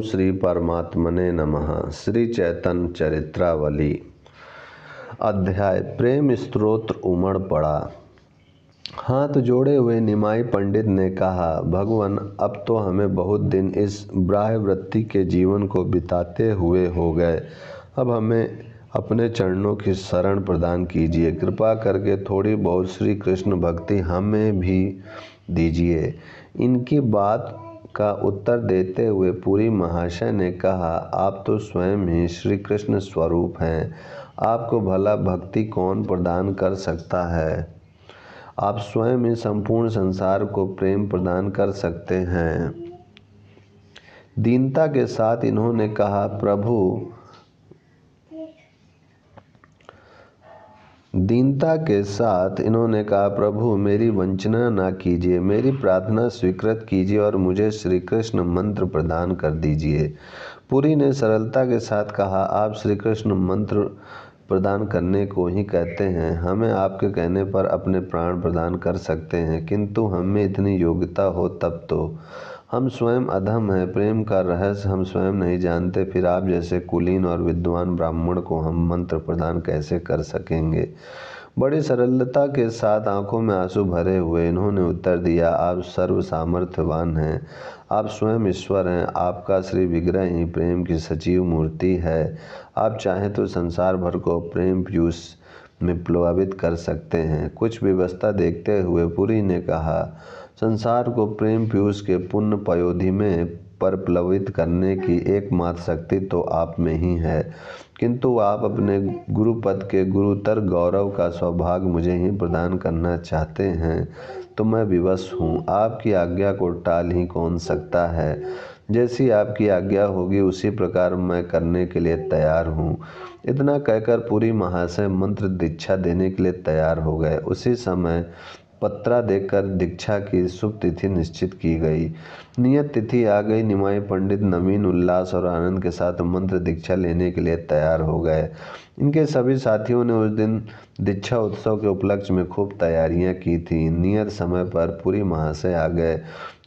श्री परमात्मने नमः। श्री चैतन्य चरित्रावली। अध्याय प्रेम स्तोत्र उमड़ पड़ा। हाथ जोड़े हुए निमाई पंडित ने कहा, भगवान अब तो हमें बहुत दिन इस ब्राह्यवृत्ति के जीवन को बिताते हुए हो गए। अब हमें अपने चरणों की शरण प्रदान कीजिए। कृपा करके थोड़ी बहुत श्री कृष्ण भक्ति हमें भी दीजिए। इनकी बात का उत्तर देते हुए पुरी महाशय ने कहा, आप तो स्वयं ही श्री कृष्ण स्वरूप हैं। आपको भला भक्ति कौन प्रदान कर सकता है? आप स्वयं ही संपूर्ण संसार को प्रेम प्रदान कर सकते हैं। दीनता के साथ इन्होंने कहा, प्रभु मेरी वंचना ना कीजिए, मेरी प्रार्थना स्वीकृत कीजिए और मुझे श्री कृष्ण मंत्र प्रदान कर दीजिए। पुरी ने सरलता के साथ कहा, आप श्री कृष्ण मंत्र प्रदान करने को ही कहते हैं। हमें आपके कहने पर अपने प्राण प्रदान कर सकते हैं, किंतु हमें इतनी योग्यता हो तब तो। हम स्वयं अधम हैं, प्रेम का रहस्य हम स्वयं नहीं जानते, फिर आप जैसे कुलीन और विद्वान ब्राह्मण को हम मंत्र प्रदान कैसे कर सकेंगे? बड़ी सरलता के साथ आंखों में आंसू भरे हुए इन्होंने उत्तर दिया, आप सर्व सामर्थ्यवान हैं, आप स्वयं ईश्वर हैं, आपका श्री विग्रह ही प्रेम की सजीव मूर्ति है। आप चाहें तो संसार भर को प्रेम पीयूष में प्लावित कर सकते हैं। कुछ व्यवस्था देखते हुए पुरी ने कहा, संसार को प्रेम पीयूष के पुण्य पयोधि में परप्लवित करने की एकमात्र शक्ति तो आप में ही है, किंतु आप अपने गुरुपद के गुरुतर गौरव का सौभाग्य मुझे ही प्रदान करना चाहते हैं तो मैं विवश हूँ। आपकी आज्ञा को टाल ही कौन सकता है? जैसी आपकी आज्ञा होगी उसी प्रकार मैं करने के लिए तैयार हूँ। इतना कहकर पुरी महाशय मंत्र दीक्षा देने के लिए तैयार हो गए। उसी समय पत्रा देकर दीक्षा की शुभ तिथि निश्चित की गई। नियत तिथि आ गई। निमाई पंडित नवीन उल्लास और आनंद के साथ मंत्र दीक्षा लेने के लिए तैयार हो गए। इनके सभी साथियों ने उस दिन दीक्षा उत्सव के उपलक्ष्य में खूब तैयारियां की थी। नियत समय पर पुरी महाशय आ गए।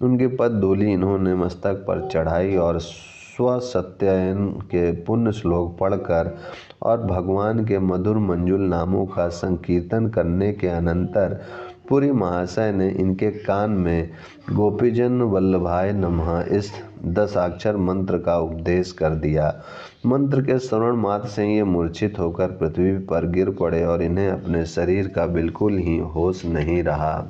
उनकी पद धूलि इन्होंने मस्तक पर चढ़ाई और स्वसत्यायन के पुण्य श्लोक पढ़कर और भगवान के मधुर मंजुल नामों का संकीर्तन करने के अनंतर पुरी महाशय ने इनके कान में गोपीजन वल्लभाय नमः इस 10 अक्षर मंत्र का उपदेश कर दिया। मंत्र के श्रवण मात्र से ये मूर्छित होकर पृथ्वी पर गिर पड़े और इन्हें अपने शरीर का बिल्कुल ही होश नहीं रहा।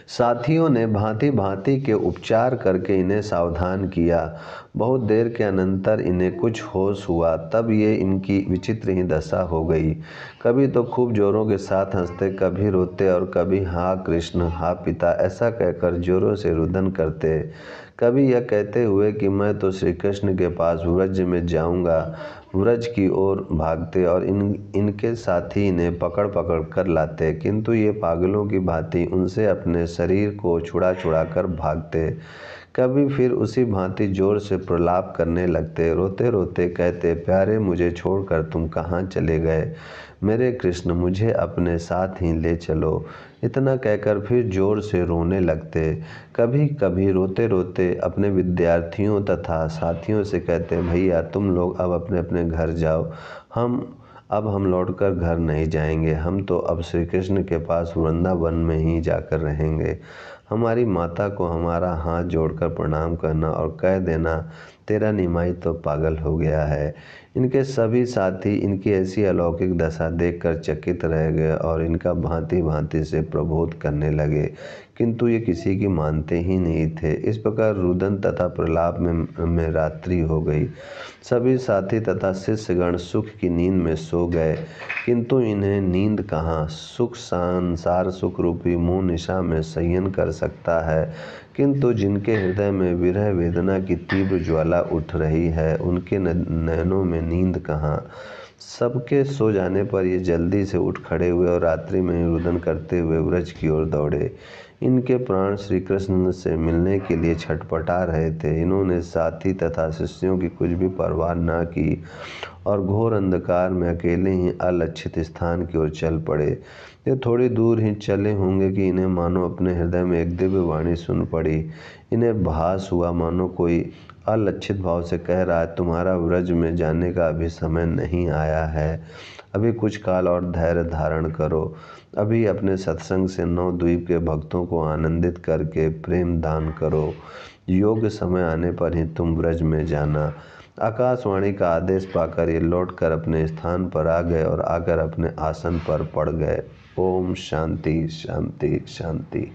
साथियों ने भांति भांति के उपचार करके इन्हें सावधान किया। बहुत देर के अनंतर इन्हें कुछ होश हुआ, तब ये इनकी विचित्र ही दशा हो गई। कभी तो खूब जोरों के साथ हंसते, कभी रोते और कभी हा कृष्ण हा पिता ऐसा कहकर जोरों से रुदन करते। कभी यह कहते हुए कि मैं तो श्री कृष्ण के पास व्रज में जाऊंगा, व्रज की ओर भागते और इनके साथी इन्हें पकड़ पकड़ कर लाते, किंतु ये पागलों की भांति उनसे अपने शरीर को छुड़ा छुड़ा कर भागते। कभी फिर उसी भांति जोर से प्रलाप करने लगते, रोते रोते कहते, प्यारे मुझे छोड़कर तुम कहाँ चले गए? मेरे कृष्ण मुझे अपने साथ ही ले चलो। इतना कहकर फिर जोर से रोने लगते। कभी कभी रोते रोते अपने विद्यार्थियों तथा साथियों से कहते, भैया तुम लोग अब अपने अपने घर जाओ, हम लौटकर घर नहीं जाएंगे, हम तो अब श्री कृष्ण के पास वृंदावन में ही जाकर रहेंगे। हमारी माता को हमारा हाथ जोड़कर प्रणाम करना और कह देना, तेरा निमाई तो पागल हो गया है। इनके सभी साथी इनकी ऐसी अलौकिक दशा देखकर चकित रह गए और इनका भांति भांति से प्रबोध करने लगे, किंतु ये किसी की मानते ही नहीं थे। इस प्रकार रुदन तथा प्रलाप में रात्रि हो गई। सभी साथी तथा शिष्यगण सुख की नींद में सो गए, किंतु इन्हें नींद कहाँ? सुख संसार सुख रूपी मुँह निशा में शयन कर सकता है, किंतु जिनके हृदय में विरह वेदना की तीव्र ज्वाला उठ रही है, उनके नयनों में नींद कहाँ? सबके सो जाने पर ये जल्दी से उठ खड़े हुए और रात्रि में ही रुदन करते हुए व्रज की ओर दौड़े। इनके प्राण श्री कृष्ण से मिलने के लिए छटपटा रहे थे। इन्होंने साथी तथा शिष्यों की कुछ भी परवाह न की और घोर अंधकार में अकेले ही अलक्षित स्थान की ओर चल पड़े। ये थोड़ी दूर ही चले होंगे कि इन्हें मानो अपने हृदय में एक दिव्य वाणी सुन पड़ी। इन्हें भास हुआ मानो कोई अलक्षित भाव से कह रहा है, तुम्हारा व्रज में जाने का अभी समय नहीं आया है, अभी कुछ काल और धैर्य धारण करो। अभी अपने सत्संग से 9 द्वीप के भक्तों को आनंदित करके प्रेम दान करो। योग्य समय आने पर ही तुम व्रज में जाना। आकाशवाणी का आदेश पाकर ये लौटकर अपने स्थान पर आ गए और आकर अपने आसन पर पड़ गए। ओम शांति शांति शांति।